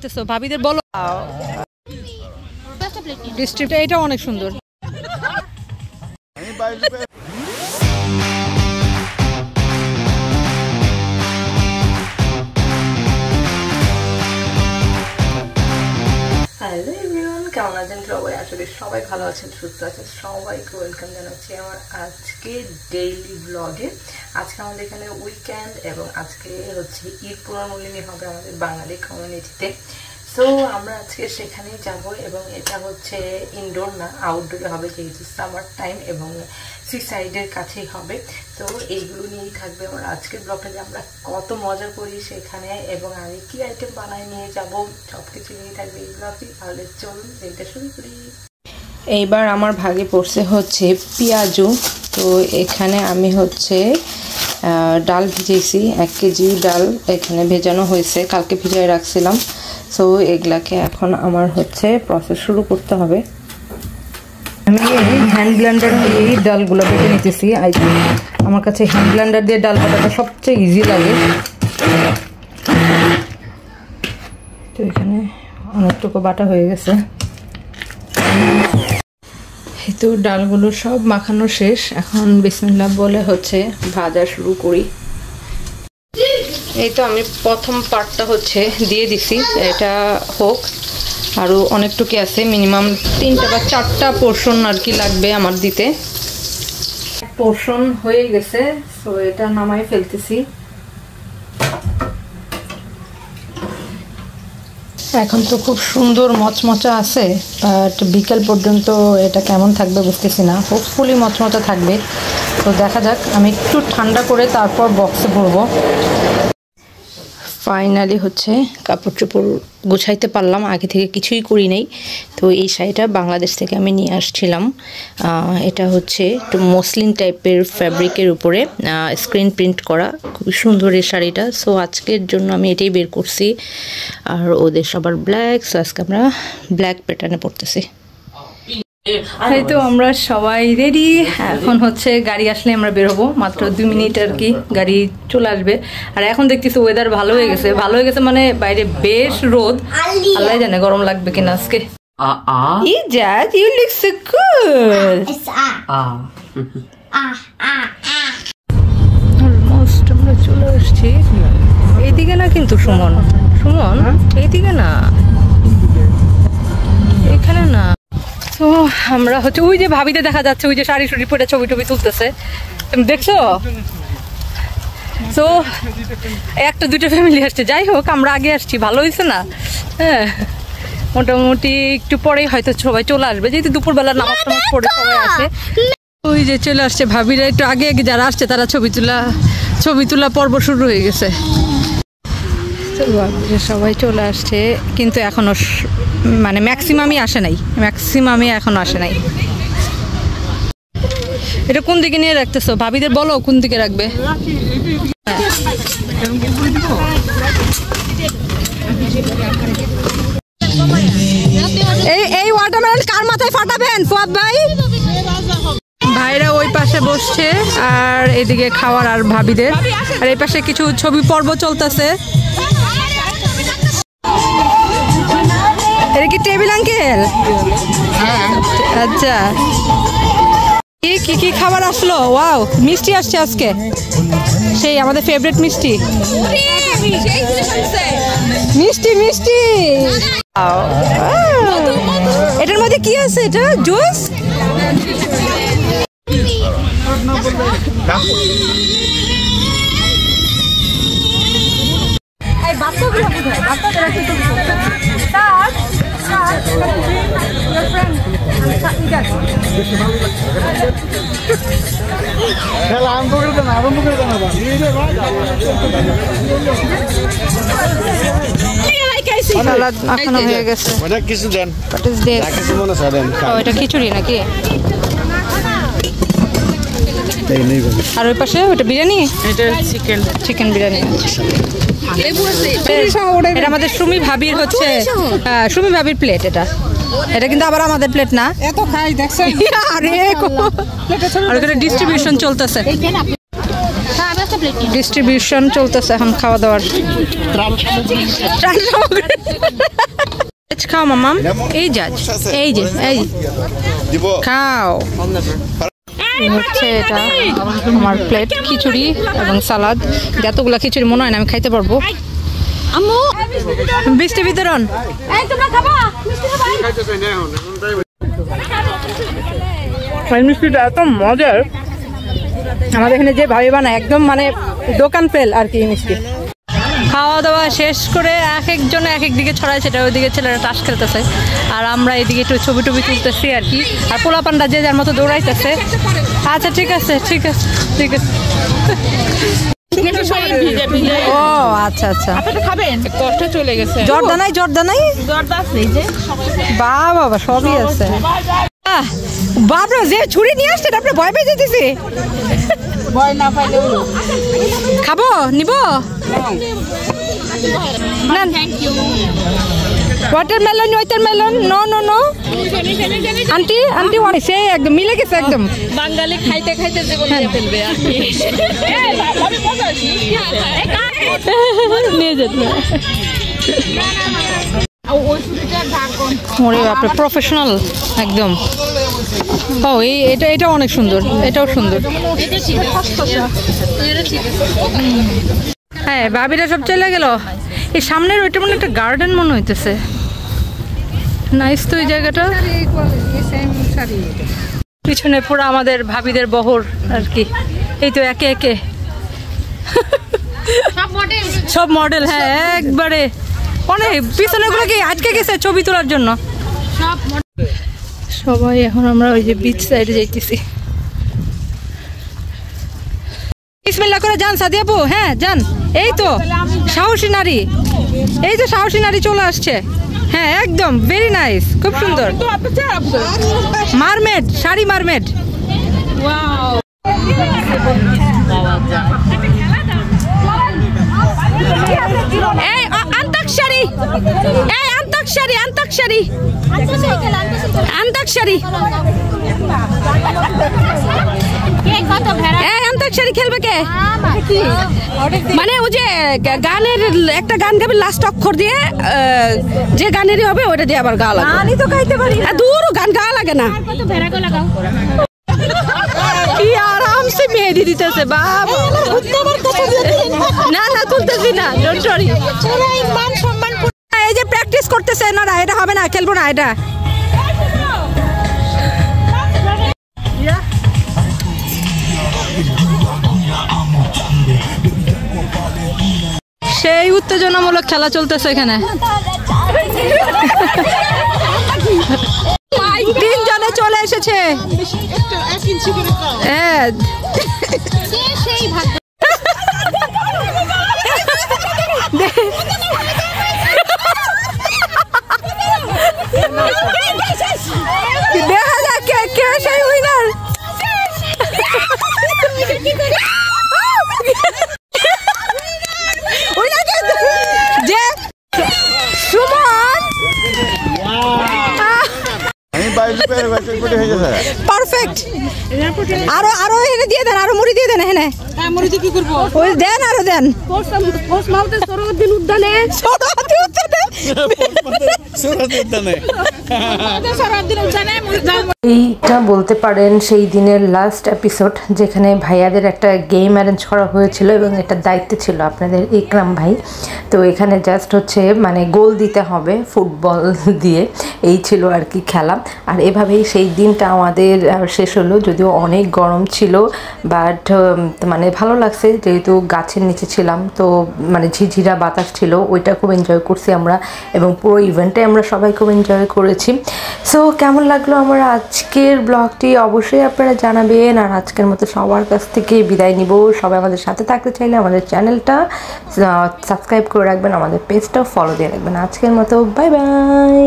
রাখতেছো ভাবিদের বলো। ডিস্ট্রিক্টটা এটা অনেক সুন্দর। হ্যালো এভরিওয়ান, কেমন আছেন সবাই? আসলে সবাই ভালো আছেন, সুস্থ আছেন। সবাইকে ওয়েলকাম জানাচ্ছি আমার আজকে ডেইলি ব্লগে। আজকে আমাদের এখানে উইকেন্ড এবং আজকে হচ্ছে ঈদ পুনর্মিলনী হবে আমাদের বাঙালি কমিউনিটিতে। সো আমরা আজকে সেখানেই যাব এবং এটা হচ্ছে ইনডোর না, আউটডোরে হবে, যেহেতু সামার টাইম এবং সি সাইডের কাছেই হবে। তো এইগুলো নিয়েই থাকবে আমার আজকের ব্লগটা, যে আমরা কত মজা করি সেখানে এবং আমি কি আইটেম বানায় নিয়ে যাব, সব কিছু নিয়ে থাকবে এই ব্লগটি। তাহলে চলুন দিনটা শুরু করি। এইবার আমার ভাগে পড়ছে হচ্ছে পেঁয়াজু। তো এখানে আমি হচ্ছে ডাল ভিজেছি, 1 কেজি ডাল এখানে ভেজানো হয়েছে, কালকে ভিজায় রাখছিলাম। সো এগুলাকে এখন আমার হচ্ছে প্রসেস শুরু করতে হবে। আমি হ্যান্ড ব্লেন্ডার দিয়ে ডালগুলো বেটে নিতেছি। আমার কাছে হ্যান্ড ব্লেন্ডার দিয়ে ডাল বাটাটা সবচেয়ে ইজি লাগে। তো এখানে অনেকটুকু বাটা হয়ে গেছে। এই তো ডালগুলো সব মাখানো শেষ, এখন বিসমিল্লাহ বলে হচ্ছে ভাজা শুরু করি। এই তো আমি প্রথম পার্টটা হচ্ছে দিয়ে দিছি, এটা হোক। আরও অনেকটুকু আছে, মিনিমাম 3টা বা 4টা পোর্শন আর কি লাগবে আমার দিতে। পোর্শন হয়ে গেছে, তো এটা নামাই ফেলতেছি। এখন তো খুব সুন্দর মচমচা আছে, বাট বিকেল পর্যন্ত এটা কেমন থাকবে বুঝতেছি না। হোপফুলি মচমচা থাকবে, তো দেখা যাক। আমি একটু ঠান্ডা করে তারপর বক্সে ভরবো। ফাইনালি হচ্ছে কাপড় চোপড় গুছাইতে পারলাম, আগে থেকে কিছুই করি নাই। তো এই শাড়িটা বাংলাদেশ থেকে আমি নিয়ে আসছিলাম। এটা হচ্ছে একটু মসলিন টাইপের ফ্যাব্রিকের উপরে স্ক্রিন প্রিন্ট করা, খুবই সুন্দর এই শাড়িটা। সো আজকের জন্য আমি এটাই বের করছি। আর ওদের সবার ব্ল্যাক, সো আজকে আমরা ব্ল্যাক প্যাটার্নে পরতেছি। এই তো আমরা সবাই রেডি, এখন হচ্ছে গাড়ি আসলে আমরা বেরোবো। মাত্র 2 মিনিট আর কি গাড়ি চলে আসবে। আর এখন দেখতেছি ওয়েদার ভালো হয়ে গেছে, ভালো হয়ে গেছে মানে বাইরে বেশ রোদ, আল্লাহ জানে গরম লাগবে কিনা আজকে। Ijaz, you look so good. Almost আমরা চলে আসছি। এইদিকে না কিন্তু সুমন, সুমন এইদিকে না, এখানে না। তো আমরা হচ্ছে ওই যে ভাবিতে দেখা যাচ্ছে, ওই যে শাড়ি শুড়ি পরে ছবি টবি তুলতেছে, তুমি দেখছো? তো 1-2টা ফ্যামিলি আসছে। যাই হোক, আমরা আগে আসছি, ভালো হয়েছে না? হ্যাঁ, মোটামুটি একটু পরেই হয়তো সবাই চলে আসবে, যেহেতু দুপুরবেলা নামাজ টামাজ পড়ে সবাই আসে। ওই যে চলে আসছে ভাবিরা, একটু আগে আগে যারা আসছে তারা ছবি তোলা পর্ব শুরু হয়ে গেছে। সবাই চলে আসছে, কিন্তু এখনো মানে ম্যাক্সিমামই আসে নাই, এখনো আসে নাই। এটা কোন দিকে নিয়ে রাখতেছো? ভাবিদের বলো কোন দিকে রাখবে। এই ওয়াটারমেলন কার মাথায় ফাটাবেন ফুয়াদ ভাই? ভাইরা ওই পাশে বসছে আর এদিকে খাওয়ার আর ভাবিদের, আর এই পাশে কিছু ছবি পর্ব চলতেছে। এটা কি টেবিল আঙ্কেল? আচ্ছা, কি খাবার আসলো? ওয়াও, মিষ্টি আসছে আজকে, সেই আমাদের ফেভারিট মিষ্টি। এটার মধ্যে কি আছে? এটা জুস? এটা খিচুড়ি নাকি? আর ওই পাশে ওটা বিরিয়ানি, চিকেন বিরিয়ানি। এটা আমাদের সুমি ভাবির হচ্ছে, সুমি ভাবির প্লেট। এটা কিন্তু আবার আমাদের প্লেট না, এত খাই দেখছেন। আর এখানে ডিস্ট্রিবিউশন চলতেছে, ডিস্ট্রিবিউশন চলতেছে এখন খাওয়া দাওয়ার। খাও মামাম, এই যে এই যে খাও। হচ্ছে এটা আমার প্লেট, খিচুড়ি এবং সালাদ। এতগুলা খিচুড়ি মনে হয় না আমি খাইতে পারবো। বৃষ্টি বিতরণ মিষ্টিটা এত মজার, আমাদের এখানে যে ভাবি বানায় একদম মানে দোকান ফেল আর কি মিষ্টি। খাওয়া দাওয়া শেষ করে এক একজন এক এক দিকে ছড়ায়, সেটা ওইদিকে ছেলেরা তাস খেলতেছে আর আমরা এদিকে একটু ছবি টবি তুলতেছি আর কি। আর পোলাপানরা যে যার মতো দৌড়াইতেছে। আচ্ছা ঠিক আছে ঠিক আছে ঠিক আছে। ও আচ্ছা আচ্ছা, কষ্ট চলে গেছে। জর্দা নাই? জর্দা নাই? বাহ বাবা সবই আছে। বাবরা যে ছুরি নিয়ে আসছে আপনি ভয় পেয়ে যেতেছি। ভয় না পাইলে খাবো নিব না। Watermelon watermelon no no no aunty aunty সে একদম মিলে গেছে একদম। বাঙালি খাইতে খাইতে জীবন নিয়ে ফেলবে আর কি। নিয়ে যেতে ওরে বাপরে প্রফেশনাল একদম। ও এটা অনেক সুন্দর, এটাও সুন্দর। হ্যাঁ ভাবিরা সব চলে গেল। এই সামনের ওইটা মানে একটা গার্ডেন মনে হইতেছে, নাইস তো এই জায়গাটা। পিছনে পুরো আমাদের ভাবিদের বহর আর কি। এই তো একে একে সব মডেল। হ্যাঁ একবারে অনেক পিছনে গুলো কি আজকে গেছে ছবি তোলার জন্য সবাই। এখন আমরা ওই যে বিচ সাইডে যাইতেছি। বিসমিল্লাহ করে যান সাদিয়া আপু। হ্যাঁ যান। এই তো সাহসী নারী, এই তো সাহসী নারী চলে আসছে। হ্যাঁ একদম ভেরি নাইস, খুব সুন্দর। Mermaid sari, mermaid. এই আন্তাক্ষরী, এই আন্তাক্ষরী আন্তাক্ষরী আন্তাক্ষরী আন্তাক্ষরী খেলবে কে? মানে ও যে গানের একটা গান গাবে লাস্ট অক্ষর দিয়ে, যে গানেরই হবে ওটা দিয়ে আবার গাওয়া লাগে। আমি তো গাইতে পারি না, দূর গান গাওয়া লাগে না। কি আরামসে মেহেদি দিতেছে বাবা। না না তুলতেছি না, ডোন্ট ওয়ারি। এই যে প্র্যাকটিস করতেছে না, এটা হবে না, খেলবো না এটা। সেই উত্তেজনামূলক খেলা চলতেছে এখানে। তিনজনে চলে এসেছে। হ্যাঁ দেখা যাক কে সেই উইনার। যে সুমন পারফেক্ট। আরো আরো এনে দিয়ে দেন, আরো মুড়ি দিয়ে দেন। এখানে মুড়ি দিয়ে কি করবো? ওই দেন আরো দেন। উদ্যানে এইটা বলতে পারেন সেই দিনের লাস্ট এপিসোড, যেখানে ভাইয়াদের একটা গেম অ্যারেঞ্জ করা হয়েছিল এবং এটা দায়িত্ব ছিল আপনাদের ইকরাম ভাই। তো এখানে জাস্ট হচ্ছে মানে গোল দিতে হবে ফুটবল দিয়ে, এই ছিল আর কি খেলা। আর এভাবেই সেই দিনটা আমাদের শেষ হলো, যদিও অনেক গরম ছিল, বাট মানে ভালো লাগছে যেহেতু গাছের নিচে ছিলাম, তো মানে ঝিঝিরা বাতাস ছিল, ওইটা খুব এনজয় করছি আমরা, এবং পুরো ইভেন্টে আমরা সবাই খুব এনজয় করেছি। সো কেমন লাগলো আমার আজকের ব্লগটি অবশ্যই আপনারা জানাবেন। আর আজকের মতো সবার কাছ থেকে বিদায় নিব। সবাই আমাদের সাথে থাকতে চাইলে আমাদের চ্যানেলটা সাবস্ক্রাইব করে রাখবেন, আমাদের পেজটাও ফলো দিয়ে রাখবেন। আজকের মতো বাই বাই।